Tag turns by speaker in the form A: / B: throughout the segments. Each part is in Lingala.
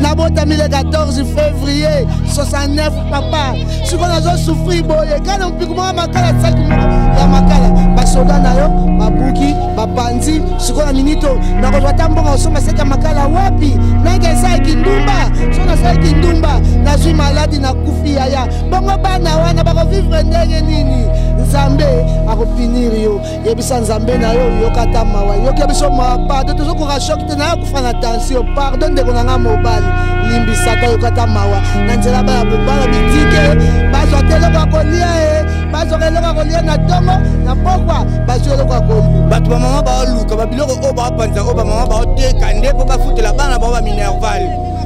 A: Nabota 14 février 69 papa. Ce qu'on a souffert, quand on peut comment makala saki ya makala basoda na yo babuki bapanzi ce qu'on a minito na ko tambonga osoma saki makala wapi na ngesa kindumba so na saki kindumba na zui maladi na kufi ya bongo bana wana bako vivre ndenge nini Nzambe akopinir yo yebisa Nzambe na yo yokata mawa yokebiso mapa to zo ko rashokte na ko fana attention pardon de konanga mobali limbisaka yokata mawa na nzela ba bobala bitike bazotelo kwa kolia bazokelo kwa kolia na tongo na pokwa bazolo kwa kolia batu ba mama ba luka ba biloko o ba panza o ba mama ba oteka ndepo ba futela bana ba minerval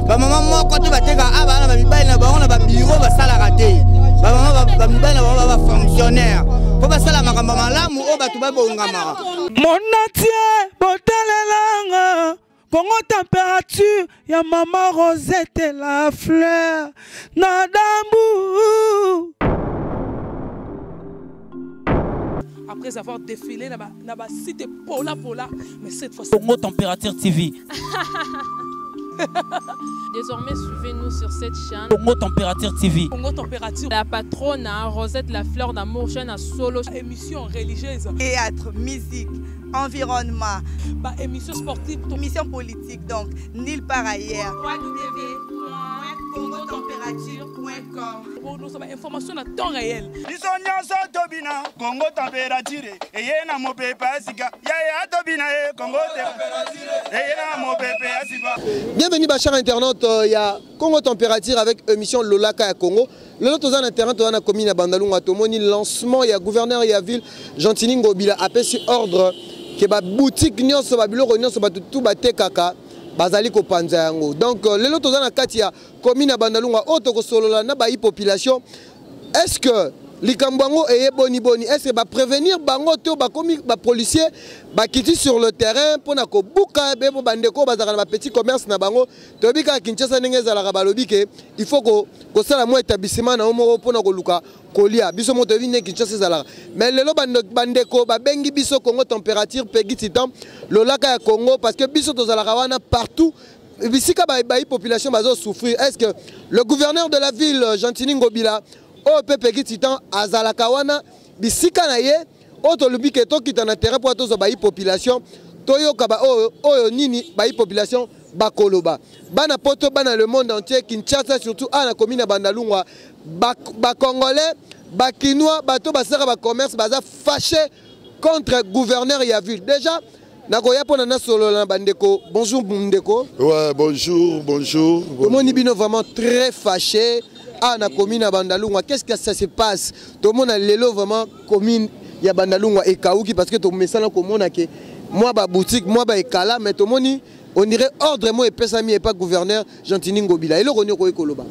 A: ba mama moko to bateka abana ba mibali na ba ona ba biro ba sala raté ba mama ba mibali na ba fonctionnaire po ba sala makamba malamu o batu ba bongama
B: monatie botalelanga Congo température, ya maman Rosette la fleur, Nadambu. Après avoir défilé dans la cité Pola, mais cette fois Congo Température TV.
C: Désormais, suivez-nous sur cette chaîne.
B: Congo Température TV.
C: Congo Température. La patronne, Rosette la fleur d'amour, chaîne à solo. Émission religieuse.
D: Théâtre, musique, environnement.
C: Bah, émission sportive.
D: Émission politique, donc, nulle part ailleurs. congotempérature.com.
B: Pour nous avoir information à temps réel.
E: Congo température et na mo pepa sika ya tobina Congo température et na mo pepa sika.
A: Bienvenue chers internautes, il y a Congo température avec émission Lolaka ya Congo. Le lot aux internautes on a commis na Bandalunga tomoni lancement il y a gouverneur il y a ville Gentini Ngobila appelé sur ordre que ba boutique nyonso ba biloko nyonso ba tout ba tekaka bazali ko panza yango. Donc le lot aux na kati ya commis na Bandalunga auto solola na ba population. Est-ce que Likambango et boni est-ce que va prévenir bango to ba komi ba policier ba kiti sur le terrain pour na ko buka bebo bandeko bazaka na petit commerce na bango to bika Kinshasa ndenge za la balobi ke il faut ko sala mo établissement na omo pour na ko luka kolia biso mo to vine Kinshasa za la mais lelo bandeko ba bengi biso Congo température pegi titan lolaka ya Congo parce que biso to za la wana partout bisika ba population bazo souffrir. Est-ce que le gouverneur de la ville Gentini Ngobila o pepe titan azalaka wana bisika na ye oto lubi ke to kitana terrain pour to ba population toyoka ba oyo nini ba population bakoloba bana poto bana le monde entier Kinshasa surtout ana commune na Bandalungwa ba congolais ba kinois bato basaka ba commerce baza fâché contre gouverneur ya ville déjà nakoya pona na solo na bandeko. Bonjour Bundeko.
F: Ouais, bonjour.
A: Moni bino vraiment très fâché. Ah, na commune à Bandalungwa, qu'est-ce que ça se passe? Tout le monde a l'élo vraiment commune ya Bandalungwa et Kaouki parce que tout le monde a comme que moi ba boutique, moi ba ekala, mais tout le monde on dirait ordre moi et pesami et pas gouverneur Gentini Ngobila. Et le roni ko ekoloba.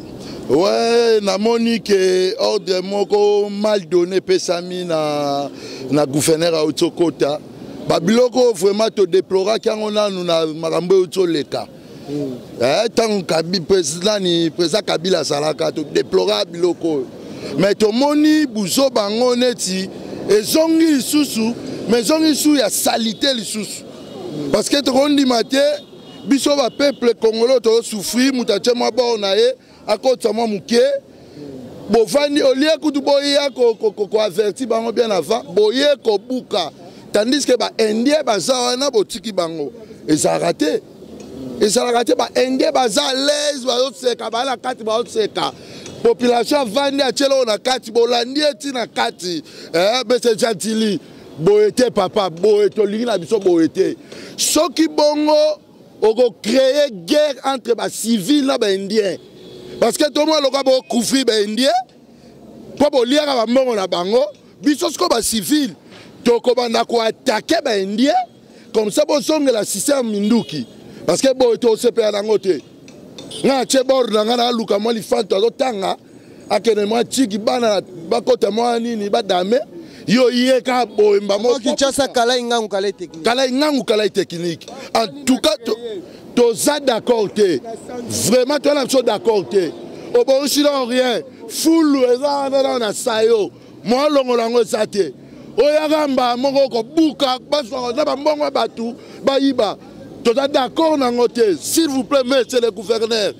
F: Ouais, na moni que ordre moko mal donné pesami na gouverneur a Otsokota. Ba biloko vraiment te déplora quand on a nous na makambo Otsoleka. Tant que président Kabila Salaka déplorable loko mais to moni buzo bango neti ezongi lisusu mais zongi su ya salité lisusu parce que to rondi maté biso ba peuple congolais to souffrir mutache mwa bona ye akotsa mwa muke bovani olie kutu boya ko averti bango bien avant boye ko buka tandis que ba indien baza na botiki bango et ça a raté. Et ça a raté, indien baza à l'aise, la kati ba population vandi a tchelo na kati bolandi eti na kati bese Gentili boete papa boete lingi na biso boete soki bongo oko créer guerre entre ba civil na ba indien parce que tout le monde loka bo couvrir ba indien po boliaka ba mbongo na bango biso sko ba civil to ko banda ko attaquer ba indien comme ça bo songe la système minduki. Parce que bon to se perd en côté nga che bord nga na luka mo li fanta do tanga akene mo chiki bana ba kota mo nini ba dame yo yeka bo mbamo
A: Kinshasa kala ingangu kala technique en tout cas to za d'accord te vraiment to na so d'accord te o bon silon rien full eza na sayo mo longo lango sate o yagamba moko ko buka baso na ba mbongo batu ba yiba. D'accord, s'il vous plaît, monsieur le gouverneur,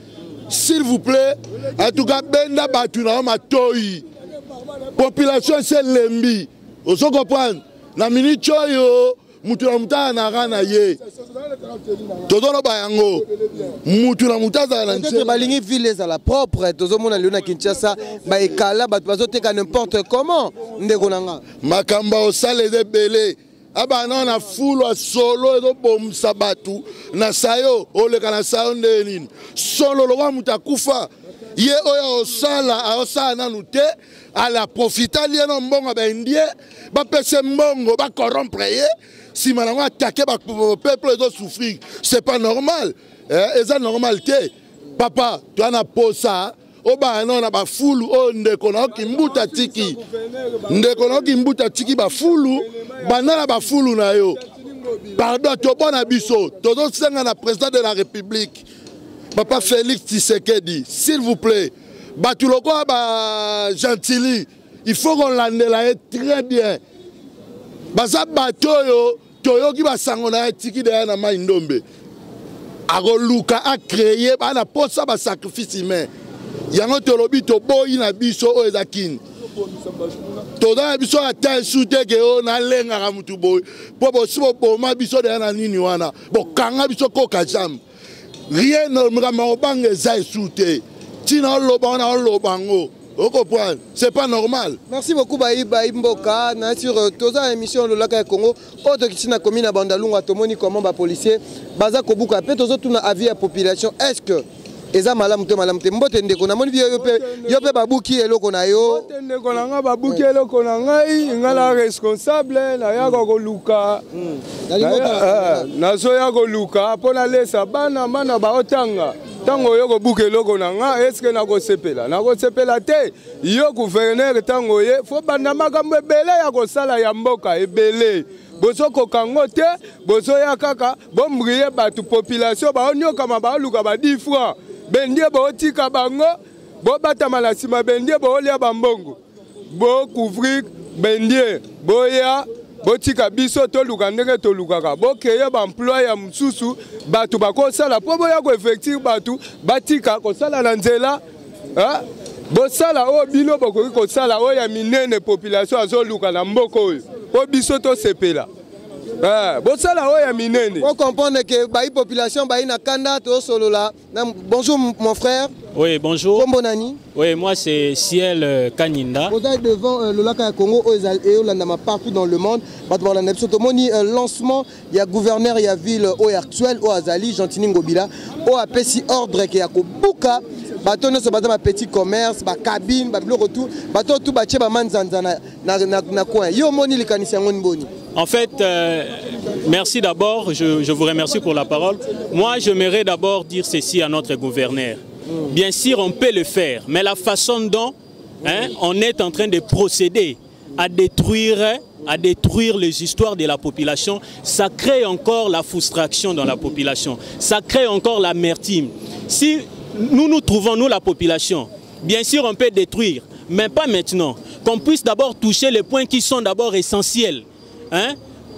A: s'il vous plaît, en tout cas, Benda Batuna, ma toi, population c'est l'embi. Vous comprenez? La minute choyo, mutuna muta na rana ye. Todo no bayango, mutuna muta za na nche. Balingi ville za la propre, tozo mona liona Kinshasa, ba ekala, ba bazoteka n'importe comment, ndeko nanga. Makamba o sale de belé. Aba na fulo solo edo bom sabatu na sayo oleka na sayo ndenini solo lo wa mutakufa ye oya osala na nute ala profita li na mbongo ba indien ba pese mbongo ba corrompre ye si manango attaquer ba peuple edo souffrir c'est pas normal eza normalité papa tu ana posa oba na ba fulu o ndeko na kimbuta tiki ba fulu banana ba fulu na yo pardon to bona biso todo senga na président de la République papa Félix Tshisekedi s'il vous plaît batuloko ba Gentili il faut qu'on l'andela très bien baza bato yo toyoki basango na tiki de na maindombe agoluka a créer bana posa ba sacrifice humain yango tolobi to boyi na biso o ezakini toda biso ata sute ke o na lenga ka mutu boy po bo sibo boma biso de na nini wana bo kanga biso ko kajam rien no mra ma obanga za sute
F: tina loba na lobango. Vous comprenez? C'est pas normal.
G: Merci beaucoup Baï Mboka. Sur toza émission le Laka Congo. Autre qui na commune à Bandalunga tomoni comment ba policier baza kobuka pe tozo tuna avis à population. Est-ce que eza malamu te mbote ndeko na moni yo pe babuki eloko na yo.
H: Mbote ndeko na nga babuki eloko na ngai ngala responsable na ya ko luka. Na so ya ko luka pona lesa bana mana ba otanga. Tango yo ko buke loko na nga est-ce que na ko sepela te yo gouverneur tango ye fo banda makambo ebele ya ko sala ya mboka ebele bozo ko kango te bozo ya kaka bombriye batu population ba onyoka ba luka ba 10 francs bendie bo tika bango bo batama na sima bendie bo lia bambongo bo couvrir bendie boya botika biso to luka ndenge to lukaka bokeye ba emploi ya mususu batu bakosala po boya ko effective batu batika kosala na nzela bosala o bino bokoki kosala o ya minene population azoluka na mboko oyo po biso to sepela bosala o ya minene.
G: On comprend que baï population baï na kanda to solo là. Bonjour mon frère.
I: Oui, bonjour.
G: Comme bonani.
I: Oui, moi c'est Ciel Kaninda.
G: Vous êtes devant le Laka Congo partout dans le monde. Lancement, il y a gouverneur, il y a ville actuelle, au Azali, Gentini Ngobila, au APC ordre qui a Kobuka, bateau ne se base dans petit commerce, ba cabine, ba bureau retour, bateau tout bâti ba manzanza na coin. Yo moni le kanisi ngoni boni.
I: En fait, merci d'abord, je vous remercie pour la parole. Moi, j'aimerais d'abord dire ceci à notre gouverneur. Bien sûr, on peut le faire, mais la façon dont on est en train de procéder à détruire les histoires de la population, ça crée encore la frustration dans la population, ça crée encore l'amertume. Si nous nous trouvons, nous la population, bien sûr on peut détruire, mais pas maintenant. Qu'on puisse d'abord toucher les points qui sont d'abord essentiels.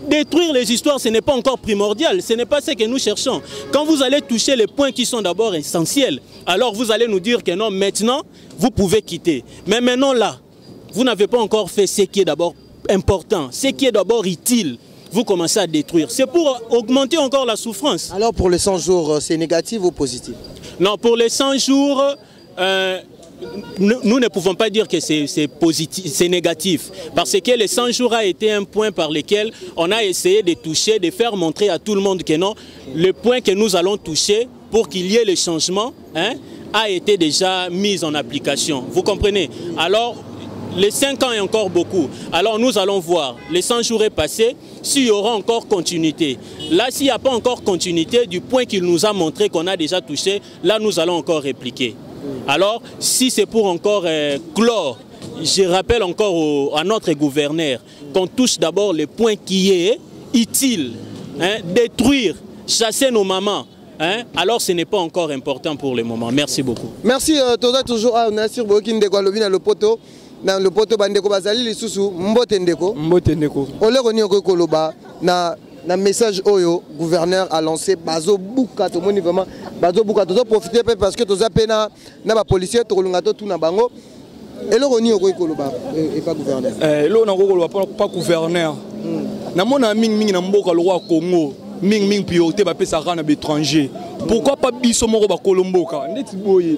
I: Détruire les histoires, ce n'est pas encore primordial, ce n'est pas ce que nous cherchons. Quand vous allez toucher les points qui sont d'abord essentiels, alors vous allez nous dire que non, maintenant, vous pouvez quitter. Mais maintenant là, vous n'avez pas encore fait ce qui est d'abord important, ce qui est d'abord utile. Vous commencez à détruire. C'est pour augmenter encore la souffrance.
G: Alors pour les 100 jours, c'est négatif ou positif?
I: Non, pour les 100 jours... nous ne pouvons pas dire que c'est positif, c'est négatif, parce que les 100 jours a été un point par lequel on a essayé de toucher, de faire montrer à tout le monde que non, le point que nous allons toucher pour qu'il y ait le changement a été déjà mis en application. Vous comprenez? Alors, les 5 ans est encore beaucoup. Alors nous allons voir, les 100 jours est passé, s'il y aura encore continuité. Là, s'il n'y a pas encore continuité, du point qu'il nous a montré qu'on a déjà touché, là nous allons encore répliquer. Alors, si c'est pour encore clore, je rappelle encore à notre gouverneur qu'on touche d'abord le point qui est utile, détruire, chasser nos mamans. Alors ce n'est pas encore important pour le moment. Merci beaucoup.
G: Merci, toujours on a sur le poteau. Dans le poteau bandeko bazali les sous mbote ndeko ole roni okoloba na message oyo gouverneur a lancé bazo buka to moni vraiment bazo buka to profiter parce que toza pena na ba policier to kolunga to tuna bango ele roni okoloba et pas gouverneur
H: elo na kokoloba pas gouverneur na mona mingi na mboka le roi Congo mingi priorité ba pesa kana étranger pourquoi pas biso moko ba kolomboka ndeti boye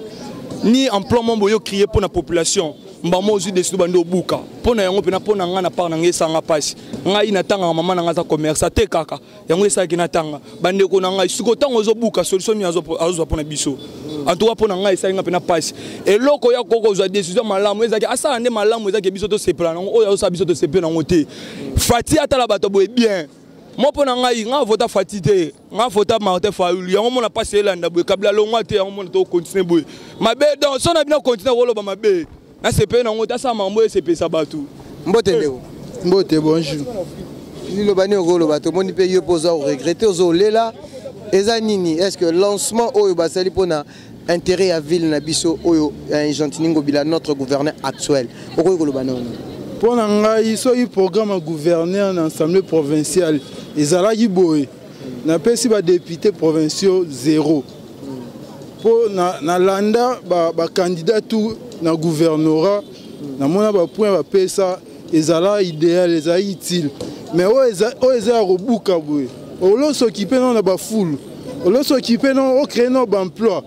H: ni emploi boyo crier pour la population. Mbamo ozu desu bando buka pona yango pena pona ngana par nanga esanga pasi ngai na tanga mama nanga za commerce te kaka yango esaki na tanga bande ko nanga isuko tango zo buka solution mi azo pona biso en tout cas pona ngai esaki nga pena pasi eloko ya koko zo décision malamu ezaki asa ande malamu ezaki biso to sepela nango oyo sa biso to sepela nango te fati atala bato boye bien mo pona ngai nga vota fati te nga vota Martin Fayulu yango mona pasi elanda boye kabla longwa te yango mona to continuer boye mabe donc so na bina continuer woloba mabe. C'est na ngota sa mambo c'est ça batou.
G: Mbote ndeko.
A: Mbote bonjour.
G: Ni lo bani ngolo bato moni pe yo poza o regretter ozo lela eza nini est-ce que lancement oyo basali pona intérêt à ville na biso oyo Gentini Ngobila notre gouverneur actuel. Oko ngolo bana ona.
A: Pona ngai so i programme gouverneur na assemblée provinciale ezalaki boye. Na pesi ba député provinciaux 0. Po na landa ba candidat tout na gouvernorat na mona ba point ba pesa ezala idéal ezala utile mais o eza robuka boye o lo s'occuper non na ba foule o lo s'occuper non o créer non ba emploi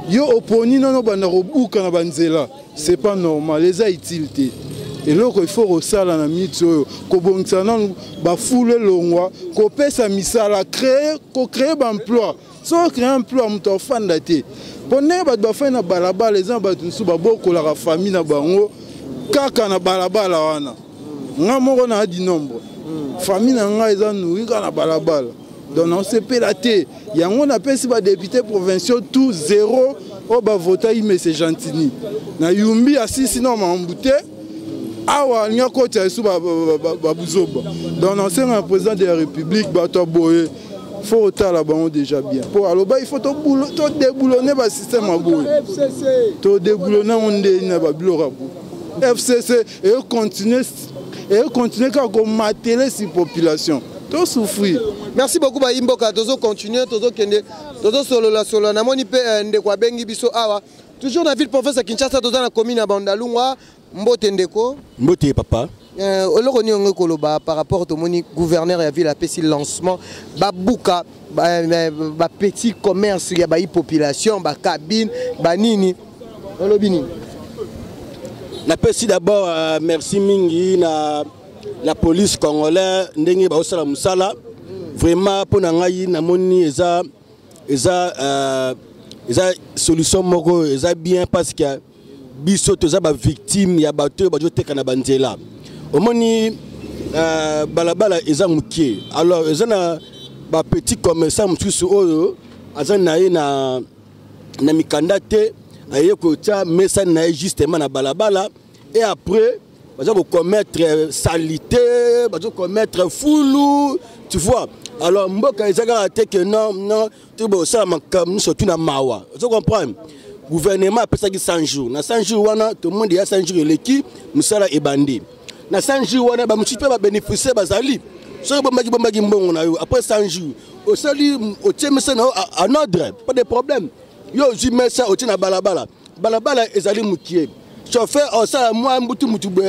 H: yo oponi nano banda kobuka na banzela c'est pas normal eza utilité eloko il faut kosala na minute oyo kobongisa nanu bafule longwa kopesa misala créer baemploi so créer emploi moto afanda te pone bato bafai na balabala eza bato mosusu babokolaka famille na bango kaka na balabala wana nga moko na adi nombre famille na nga eza nourri kaka na balabala donc naosepela te yango napesi badepute provinciaux tout zéro oyo bavota imese gentini na yumbi asisi na mambu te awa alingi akotisa esu babuzoba donc nasenga na président de la république bato aboye faut otala bango déjà bien po aloba il faut todéboulonner basystème aboye todéboulonner ngo ndeni na babiloko abo FCC continuer kaka komatele si population to souffrir.
G: Merci beaucoup Imboka, tozo continuer, tozo kende, tozo solo na moni pe ndeko bengi biso awa. Toujours na ville province Kinshasa tozo na commune Bandalungwa, Mbote ndeko.
J: Mbote papa.
G: Oloko ni ongo koloba par rapport au moni gouverneur ya ville a fait lancement ba buka ba petit commerce ya ba population ba cabine ba nini. Olobini.
J: Na pesi d'abord merci mingi na la police congolaise ndenge ba osala musala vraiment pour na ngai na moni eza solution moko eza bien parce que biso toza ba victime ya bato ba joteka na banzela omoni balabala eza mukie alors eza na ba petit commerçant mususu oyo aza na mikanda te aye ko tia mesa na justement na balabala et après bazo commettre salité bazo commettre foulou tu vois alors mboka ezaka te que non tu bo ça makam surtout na mawa tu comprends gouvernement a pesaki 100 jours na 100 jours wana tout le monde ya 100 jours leki musala ebandi na 100 jours wana ba musipe ba bénéficier bazali so bombaki mbongo na yo après 100 jours au sali au tiemesa na en ordre pas de problème yo jimesa au tina balabala ezali mukie chauffeur au sala moi mbutu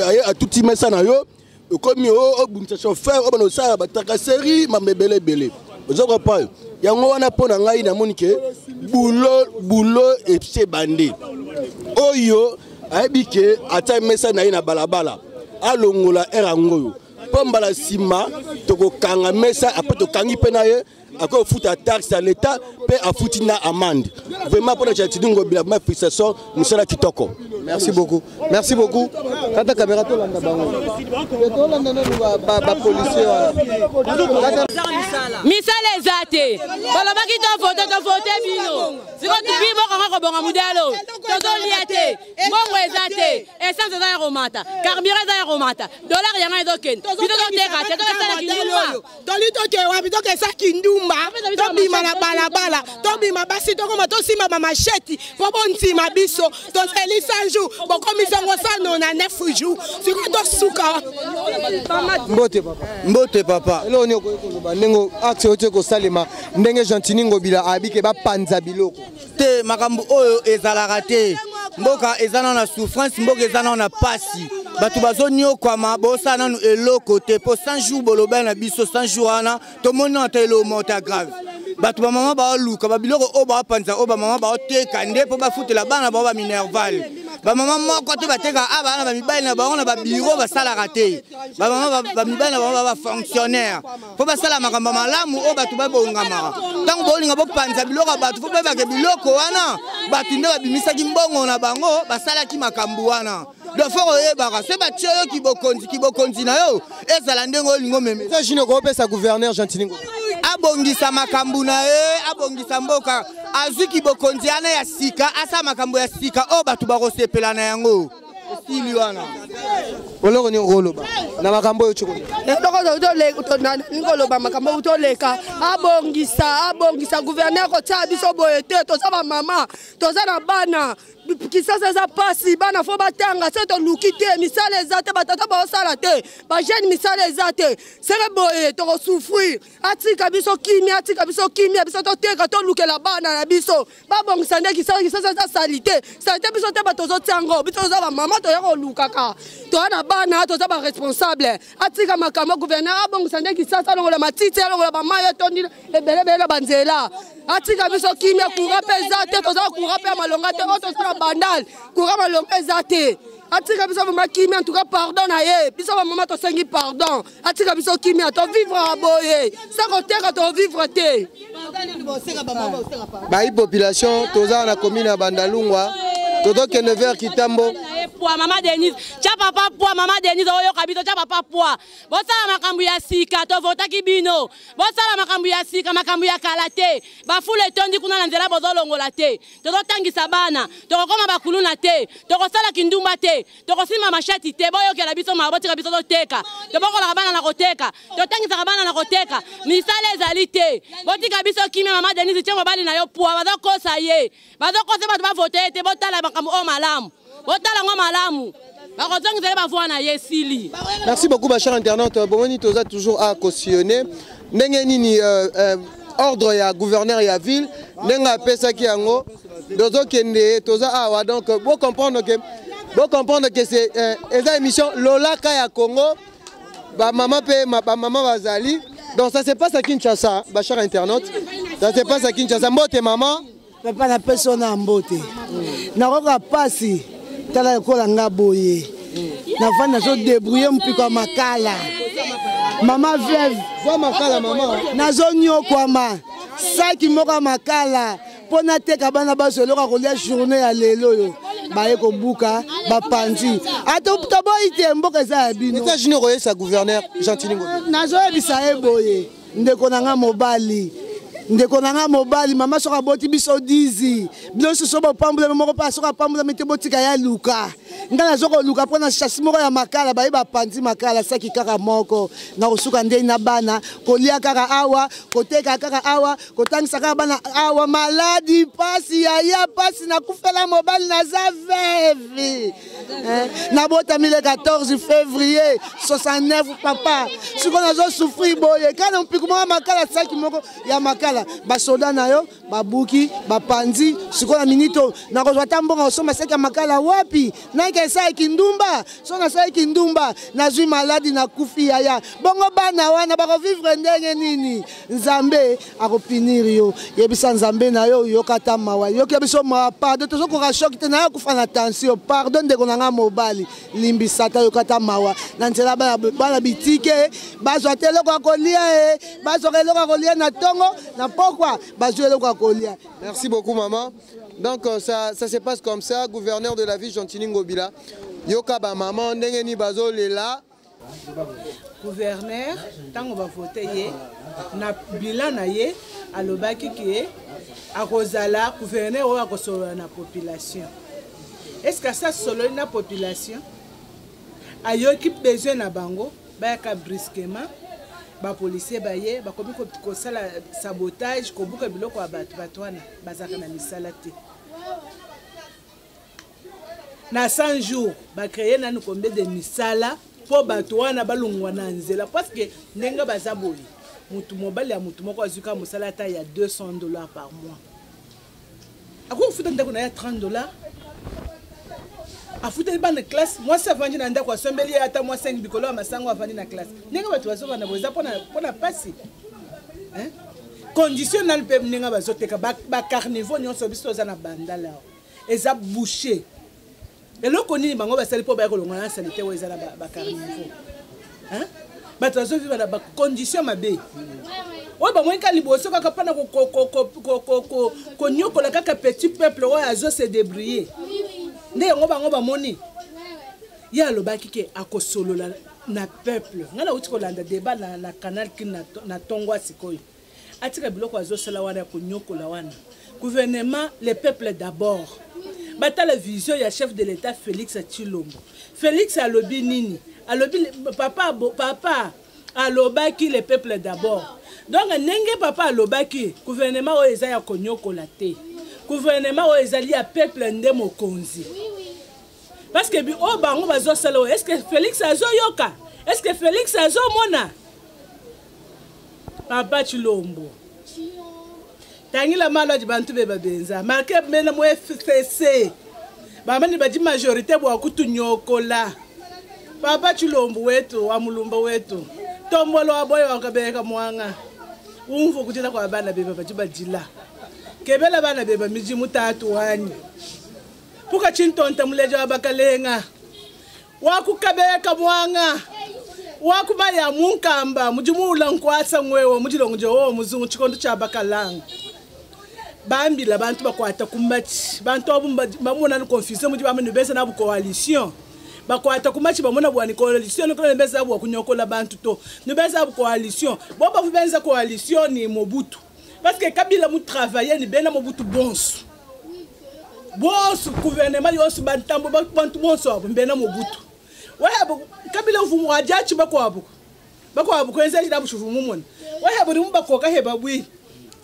J: aye a tout mesa na yo comme yo bunta chauffeur o bano sala bataka série mamebele belé vous comprenez yango wana pona ngai na monike boulot et c'est bandé oyo ayebike ata mesa na ye na balabala alongola erangoyo pombala sima toko kanga mesa après to kangi pena ye ako futa taxe à l'état pe afuti na amende vraiment pour la chitidingo bila ma fixation musala kitoko.
G: Merci beaucoup kata caméra to landa bango to landa na ba policier
K: misala ezate balobaki to voter bino siko tipi moko ko bonga mudalo to liate bongo ezate essence za romata carburant za romata dollar yanga ezoken bito to teka to sala kinduma
L: to lito ke wa bito ke sa kinduma to bima na balabala to bima basi to koma to sima ba machete po bontima biso to seli 100 jours bo komisango sana na 9 jours siko to suka
G: Mbote papa elo ni ko ndenge axe ote ko salema ndenge gentini ngobila abike ba panza biloko
M: te makambo oyo ezalaka te mboka ezana na souffrance mboka ezana na pasi batu bazonyo kwa mabosa nanu eloko te po 100 jours boloba na biso 100 jours ana to mona telo mota grave batu ba mama ba luka ba biloko o ba panza o ba mama ba teka nde po ba futela bana ba minerval ba mama moko te bateka abana ba mibali na bango na ba bureau ba sala raté ba mama ba mibali na bango ba fonctionnaire po ba sala makamba malamu o batu ba bongama tango bolinga bo panza biloko batu fo ba ke biloko wana batu nde ba bimisa ki mbongo na bango ba sala ki makambu wana le fort oyebaka se ba tio ki bokonzi na yo ezala ndengo lingo meme
G: ça jino ko pesa gouverneur gentini
M: abongisa makambu na ye abongisa mboka azuki bokonzi ana ya sika asa makambu ya sika o batu bakosepela na yango stili wana
G: oloko ni ngoloba na makambo yo choko
L: ngoloba makambo utoleka abongisa gouverneur ko tia biso boye te to sa ba mama to za na bana kisasa za pasi bana fo batanga se to lukite misala ezate batata ba osala te ba jeune misala ezate sere boye to souffrir atika biso kimia biso to teka to lukela bana na biso ba bongisa nde kisasa za salite biso te bato zo tiango biso za ba mama to yako lukaka toza na bana toza baresponsable atika makambo gouverneur abongisa nde kisasa alongola matiti alongola bamai etondi ebelebele na banzela atika biso kimia courant mpe eza te toza courant mpe ya malonga te oyo toza na bandale courant malonga eza te atika biso mama kimia en tout cas pardon na ye biso bamama tosengi pardon atika biso kimia tovivre boye sa koteka tovivre te
G: bayi population toza na commune ya Bandalungwa tozokende vers Kitambo
K: poa mama Denise tia papa poa mama Denise oyoka biso tia papa poa bosala makambo ya sika tovotaki bino bosala makambo ya sika makambo ya kala te bafule etondi kuna na nzela bozolongola te tozotangisa bana tokokoma bakuluna te tokosala kindumba te tokosima mashati te boyokela biso mabotika biso toteka tobokolaka bana na koteka totangisaka bana na koteka misala ezali te botika biso kimia mama Denise tia mobali na yo poa bazokosa ye bazokosa bato bavote ye te botala makambo o malamu botala ngo malamu bakozongizela bavwa na ye sili.
G: Merci beaucoup ma chère internaute bomoni toza toujours à cautionner ndenge nini ordre ya gouverneur ya ville ndenge apesaki yango tozokende toza awa donc bo comprendre que c'est eza émission Lolaka ya Congo ba mama pe ba mama bazali donc ça se passe à Kinshasa ma chère internaute ça se passe à Kinshasa mbote maman
A: papa na personne en mbote nakoka pasi tala kola nga boye na fana zo débrouiller mpiko makala mama veuve
G: vo makala mama
A: nazo nyokwama saki moko makala pona teka bana bazoloka kolia journée ya lelo yo baye kobuka bapanzi ato toboite mboka za ya bino
G: États-Unis koyesa gouverneur Gentilingo
A: nazo ebisa eboye ndeko nanga mobali ndeko nanga mobali mama soka boti biso dizi biso soba pambule moko pa soka pambule mete botika ya luka ngana zoko luka pona chasse moko ya makala ba yeba panzi makala saki kaka moko na kosuka ndei na bana kolia kaka awa koteka kaka awa kotangisa kaka bana awa maladi pasi ya pasi na kufela mobali na za veve na bota 14 février 69 papa siko zo souffrir boye kana mpiku moko makala saki moko ya makala basoda na yo babuki bapanzi sikola minito na kozwa tambonga osoma seki makala wapi na kesa kindumba so na seki kindumba na zui maladi na kufi ya bongo bana wana bako vivre ndenge nini nzambe akopinir yo yebisa nzambe na yo yokata mawa yoki biso ma pardon tozo ko shock te na kufa na tension pardon de konanga mobali limbisata yokata mawa na nzela bana bitike bazwa teloko kolia bazwa teloko kolia na tongo na pourquoi
G: merci beaucoup maman. Donc ça se passe comme ça, gouverneur de la ville Gentilingo Bila. Yoka ba maman ndenge ni bazo lela.
N: Gouverneur tango ba voter ye na bilan na ye alobaki ki akozala gouverneur o akosolo na population. Est-ce que ça solo na population ayoki besoin na bango ba ka brusquement ba policier baye ba komi ko sala sabotage ko buka biloko ya bato batwana bazaka na misala te na 100 jours ba créer nanu combien de misala po bato wana balungwa na nzela parce que ndenga bazaboyi mutu mobali ya mutu moko azuka musala ta ya $200 par mois ako futa ndako na ya $30 afuta bana classe moi ça vandi na ndako asombeli ata moi 5 bikolo ya masango avandi na classe nenga bato bazoba na boza pona pasi hein conditionnel pe nenga bazoteka ba carnivore nyonso biso za na bandala eza boucher eloko nini bango basali po ba kolonga na sanité wa eza na ba carnivore hein bato bazoviva na ba condition mabe oyo bamwenka liboso kaka mpona konyokola kaka petit peuple oyo azo se débrouiller nde yango bango bamoni ye alobaki ke akosolola na peuple nga na uti kolanda débat na canal ki na tongo sikoyo atika biloko azosala wana ya konyokola wana gouvernement le peuple d'abord batala vision ya chef de l'état Félix Tshilombo Félix alobi nini alobi papa alobaki le peuple d'abord donc nenge papa alobaki gouvernement oyo eza ya konyokola te gouvernement oyo ezali ya peuple nde mokonzi parce que bi o bango bazosala est-ce que Félix azoyoka est-ce que Félix azomona papa Tshilombo tangila maladi bantu be babenza marqué mena mo FCC bamani baji majorité bo akutu nyokola Papa Chulombo wetu, wa mulumba wetu. Tombolo wa boy wakabeka mwanga. Umfu kutila kwa bana beba bajiba jila. Kebela bana beba miji mutatu wani. Puka chintonta muleja wa bakalenga. Wakukabeka mwanga. Wakumaya munkamba, mujimula nkwasa ngwewo, mujilonje wo muzungu chikondo cha bakalanga. Bambi la bantu bakwata kumati. Bantu bamuna ni confusion mujiba menu besa na bu coalition. Bakwata kumati bamuna bwa ni coalition no kole besa bwa kunyokola bantu to. Ni besa bu coalition. Boba vubenza coalition ni Mobutu. Parce que Kabila mu travailler ni bena Mobutu bonso. Bonso gouvernement yosu bantambo bantu bonso bena Mobutu. Wahebo Kabila ufumu wajachi bakwabu. Bakwabu kwenza ndabu shufumu mona. Wahebo ni mbakoka heba bwi.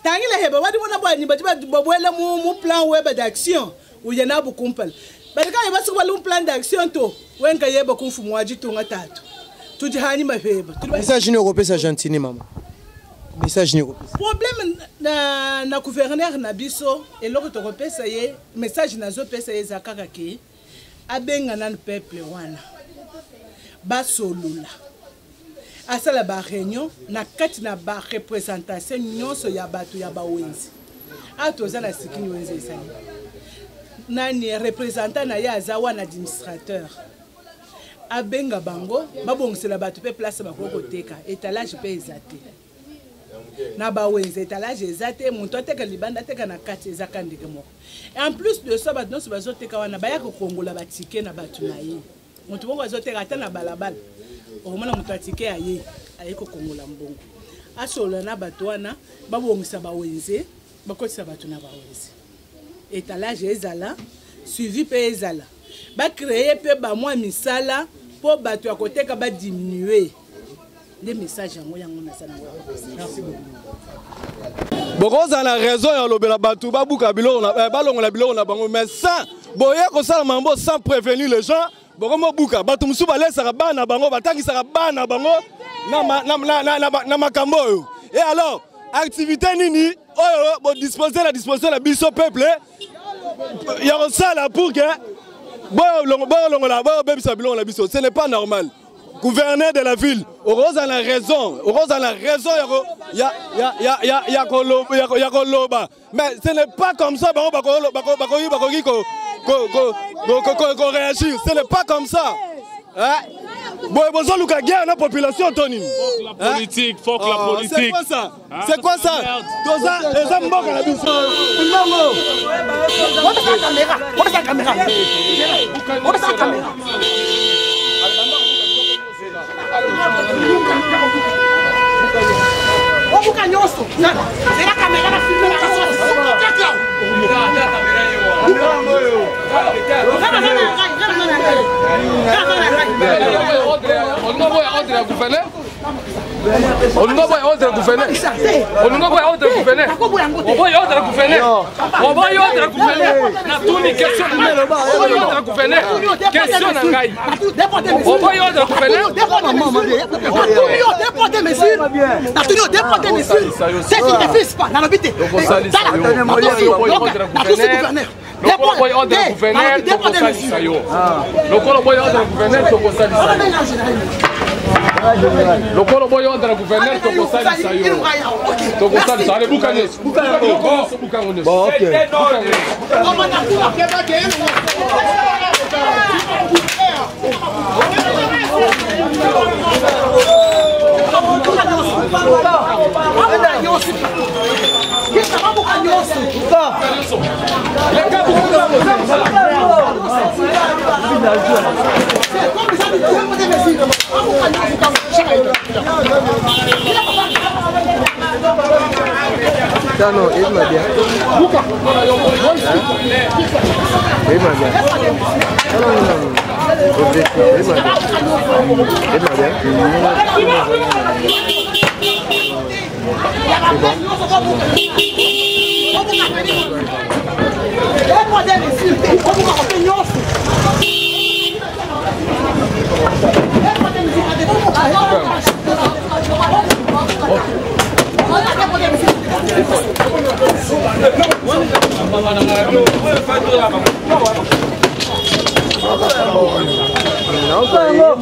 N: Tangile heba wadi mona bwa nibajiba babwela mu plan web d'action uyena bu kumpala. Badika yeba suba lu plan d'action to wenga yeba kumfumu wajitu ngatatu. Tujihani mafeba.
G: Message ni okopesa gentini mama. Message ni okopesa.
N: Problème na gouverneur na biso eloko to kopesa ye message nazo pesa ye zakaka ki abenga na peuple wana. Basolula asala ba réunion na kati na ba représentation nyonso ya batu ya bawenzi atoza na sikini wenzi esani nani représentant na ya azawa na administrateur abenga bango babongisela batu pe place bakoko teka étalage pe ezate na bawenzi étalage ezate muntu ateka libanda teka na kati ezakandike moko en plus de ça batu nyonso bazoteka wana baya kokongola batike na batu na ye mutu bongo azoteka ata na balabala okomona mutu atike aye ayeko kongola mbongo asola na bato wana babongisa bawenze bakotisa bato na bawenze étalage ezala suivi pe ezala bacréer pe bamwa misala po bato ya koteka badiminuer nde message yango nasala ngo. Merci beaucoup.
O: Bokoza na raison ya lobela bato babuka biloko na balongola biloko na bango mais sans boye ko sala mambo sans prévenir les gens. Bokomo buka bato musu balesaka bana bango batangisaka bana bango na makambo oyo. Et alors activité nini oyo bo disposer la biso peuple ya ko sala pour que boyo longola boyo bebisa biloko na biso. Ce n'est pas normal. Gouverneur de la ville, Oroza a la raison, ya koloba. Mais ce n'est pas comme ça, qu'on réagir, ce n'est pas comme ça. Besoin de guerre dans la population, Tony.
P: La politique, faut que la politique.
O: C'est quoi ça? C'est quoi ça? Les hommes à la bise.
P: Le colo boy ordre gouverneur to kosalisa yo. To kosalisa ale bukanes. Bukanes. Bon OK.
G: Non, il m'a bien. Il m'a bien.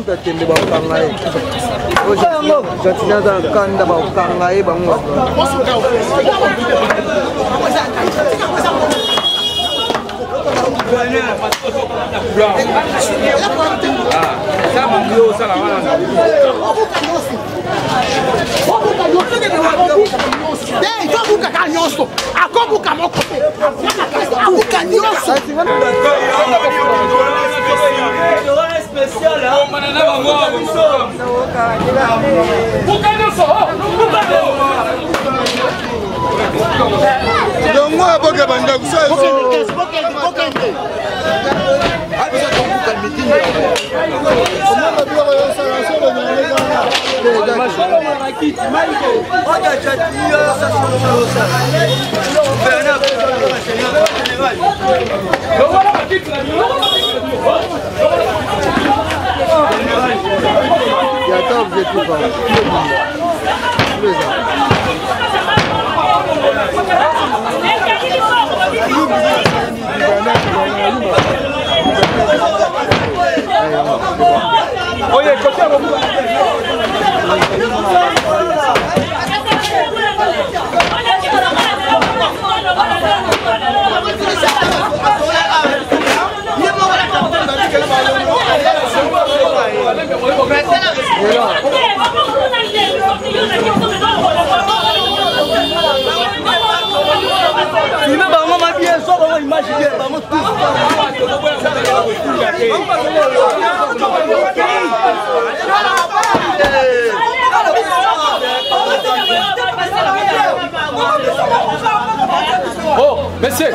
G: moto akende bakokanga ye Gentini aza na kanda bakokanga ye bango
P: Oh, monsieur,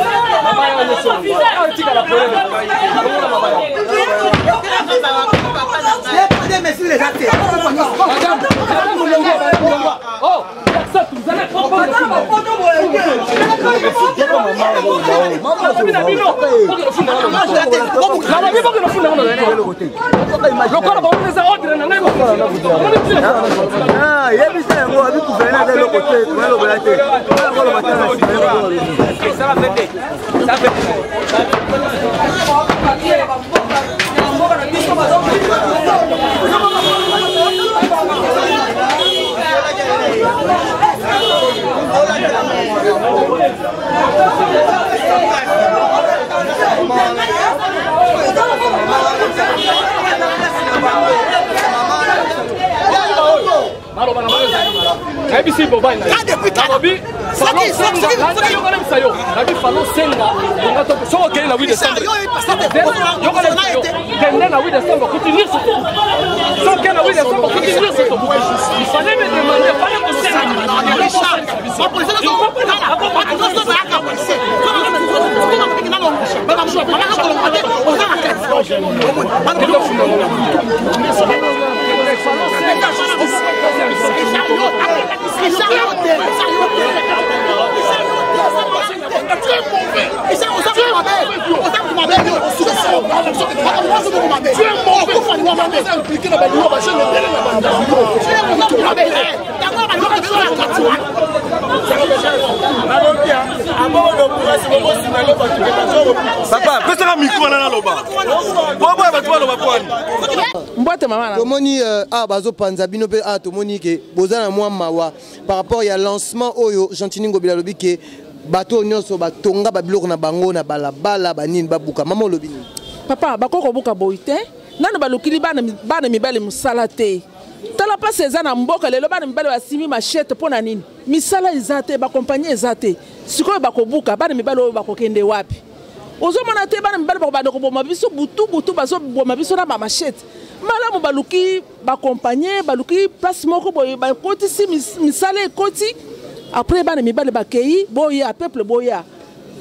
P: ABC Boba na Nabi Falo Senga Landa yo kana misayo Nabi Falo Senga Nga to so okay na 8 décembre yo kana misayo tende na 8 décembre continuer ce tout so okay na 8 décembre continuer ce tout il fallait me demander pas de Senga la police
O: Papa, pesa micro na loba. Bobo ba loba kwani.
G: Mbote mama. Tomoni bazo panza bino pe tomoni ke bozana mwa mawa par rapport ya lancement oyo Gentini Ngobila lobi ke bato nyonso batonga babiloko na bango na balabala banini babuka mama lobini.
B: Papa bakoko buka boite nano balukili bana mibale musala te. Tala pa seza na mboka lelo bana mibale basimi machete pona nini misala ezate ba compagnie ezate sikoyo bakobuka bana mibale oyo bakokende wapi ozomona te bana mibale bakobanda koboma biso butu bazoboma biso na ba machete malamu baluki ba compagnie baluki place moko boye bakoti si misala ekoti après bana mibale bakei boya peuple boya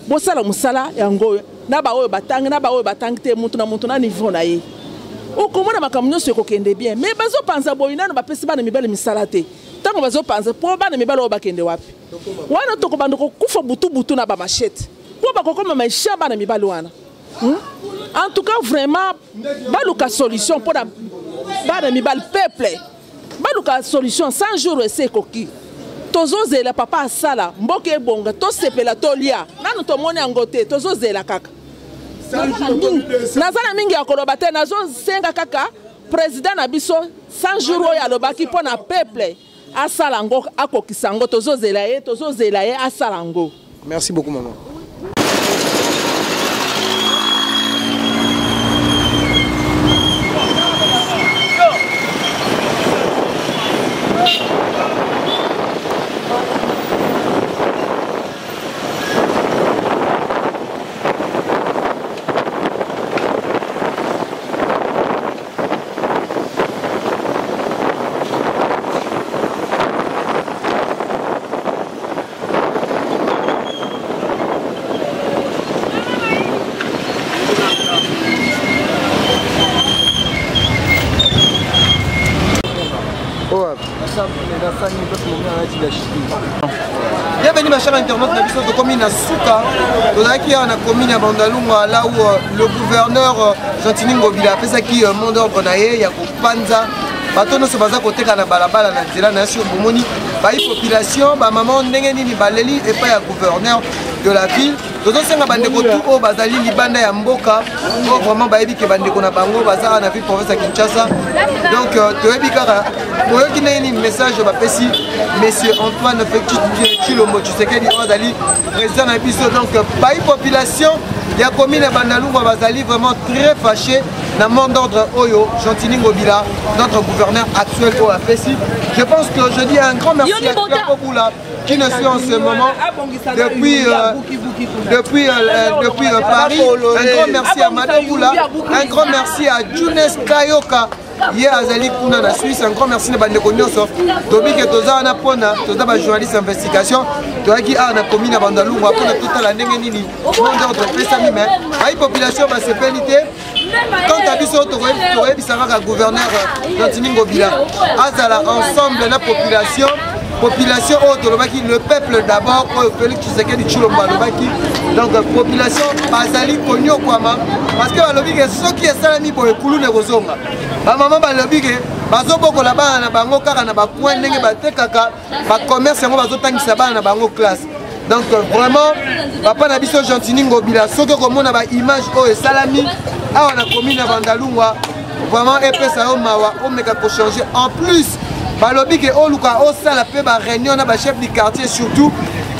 B: bosala musala yango na ba oyo batangi te mutu na niveau na ye okomona makambo nyonso ekokende bien mais bazopanza boyi nano bapesi bana mibale misala te ntango bazopanza mpo bana mibale oyo bakende wapi wana tokobanda kokufa butu na bamachete mpo bakokoma maisha bana mibale wana en tout cas vraiment baluka solution mpo na bana mibale peuple baluka solution 100 jours ese ekoki tozozela papa asala mboka ebonga tosepela tolia nano tomoni yango te tozozela kaka nazana mingi ya koloba te nazosenga kaka président na biso 100 jours oyo alobaki mpo na peuple asala yango akokisa yango tozozela ye asala yango.
G: Merci beaucoup maman. Bienvenue ma chère internaute, de commune à Souka, qui a commune à Bandalunga, là où le gouverneur Gentini Ngobila a fait ça qui monde d'ordre naïe, il y a Panza, Batono se basa côté kana balabala na nzela na sur bomoni, ba population, ba maman ndengeni ni baleli et pas ya gouverneur de la ville. Tozo senga bandeko tout o bazali libanda ya mboka, o vraiment ba yebi ke bandeko na bango bazara na ville province ya Kinshasa. Donc toyebi kaka oyoki nini message ba pesi monsieur Antoine Chilombo Tshisekedi ozali président na biso. Donc ba population ya commune ya Bandalunga bazali vraiment très fâché na monde d'ordre Oyo Gentini Ngobila, notre gouverneur actuel au APC. Je pense que je dis un grand merci à Pierre Boboula qui ne suit en ce moment depuis Paris. Un grand merci à Madame Boula, un grand merci à Younes Kayoka. Hier Azali Kuna na Suisse, un grand merci à Bandeko Nyonso. Tobi que toza na pona, toza ba journaliste d'investigation, toza qui a na commune à Bandalunga pour toute la ndenge nini. Monde d'ordre pesa mi mais la population va se péniter. Quand abiso toye bisanga gouverneur Gentini Ngobila, azala ensemble la population autolobaki le peuple d'abord au Félix Tshisekedi Tshilombo alobaki. Donc population bazali konyo kwama parce que balobi que ceux qui esalami boye kulu ne kozonga. Ba maman balobi que bazobokola bana na bango kaka na ba coin ndenge batekaka ba commerce yango bazotangisa bana na bango classe. Donc vraiment papa na biso Gentini Ngobila soki komona ba image oyo esalami awa na commune ya Bandalunga vraiment epesa yo mawa omeka ko changer en plus balobi ke oluka osala pe ba réunion na ba chef du quartier surtout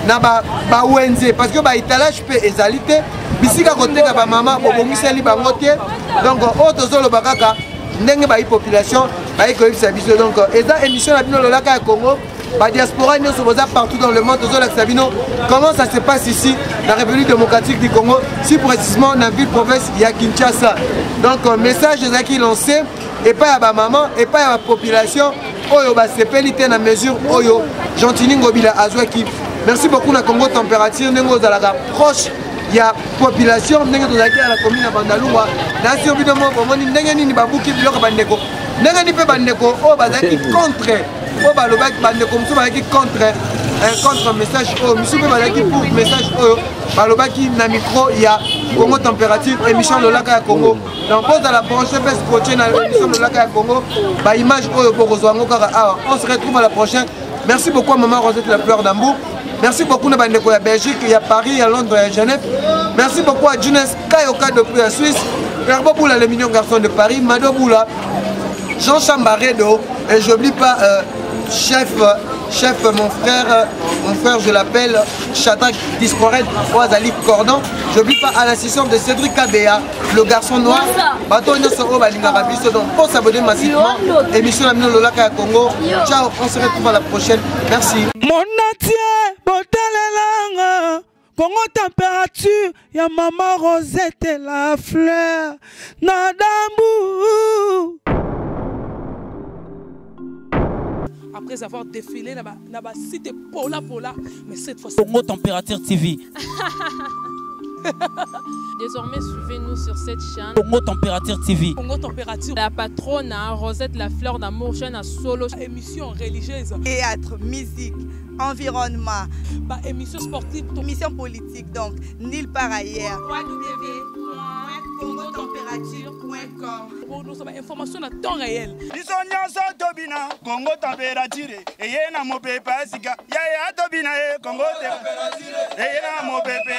G: na ba wenze parce que ba étalage pe ezalité bisika koteka ba mama bobomiseli bango te. Donc otozoloba kaka ndenge ba population ba koyebisa biso. Donc eza émission na bino lolaka ya Congo ba diaspora nyonso boza partout dans le monde tozolakisa bino comment ça se passe ici la République démocratique du Congo, si précisément dans la ville province il y a Kinshasa. Donc message ezaki lancé et pas à ba maman et pas à la population oyo ba sepelité na mesure oyo Gentini Ngobila azwaki. Merci beaucoup na Congo température ndenge ozalaka proche ya population ndenge tozalaki à la commune ya Bandalunga na sur évidemment bomoni ndenge nini babuki biloko bandeko ndenge ni pe bandeko o bazaki contre o balobaki bandeko musu bazaki contre message oyo musu pe bazaki pour message oyo balobaki na micro ya Congo température émission lolaka ya Congo. Donc pose à la prochaine best prochaine na émission lolaka ya Congo ba image oyo pour kozwango kaka awa. On se retrouve à la prochaine. Merci beaucoup à maman Rosette la fleur d'Ambour. Merci beaucoup à Bandeko, il y a Belgique, il y a Paris, il y a Londres, il y a Genève. Merci beaucoup à Younes Kayoka depuis la Suisse, Pierre Boboula, le mignon garçon de Paris, Mado Boula, Jean Chambaredo, et je n'oublie pas chef mon frère je l'appelle Chatak Dispored, Oazali Cordon. Je n'oublie pas à l'assistant de Cédric Kabea, le garçon noir. Bato Nyosoro Balingarabiso, donc pour s'abonner massivement. Émission la Mino Lolaka à Congo. Ciao, on se retrouve à la prochaine. Merci.
Q: Mon atier, botalelanga, Congo température, ya maman Rosette et la fleur, Nadambu.
N: Après avoir défilé dans la cité Pola, mais cette fois-ci...
Q: Congo Température TV.
C: Désormais, suivez-nous sur cette chaîne.
Q: Congo Température TV.
C: Congo Température. La patronne Rosette la fleur d'amour, chaîne à solo.
N: Émission religieuse.
D: Théâtre, musique, environnement.
N: Émission sportive.
D: Émission politique, donc nulle part ailleurs.
N: www.congotempérature.com. Pour nous avoir information à temps réel.
E: Congo température. Et y a mon pépé, Congo température. Et y a mon pépé,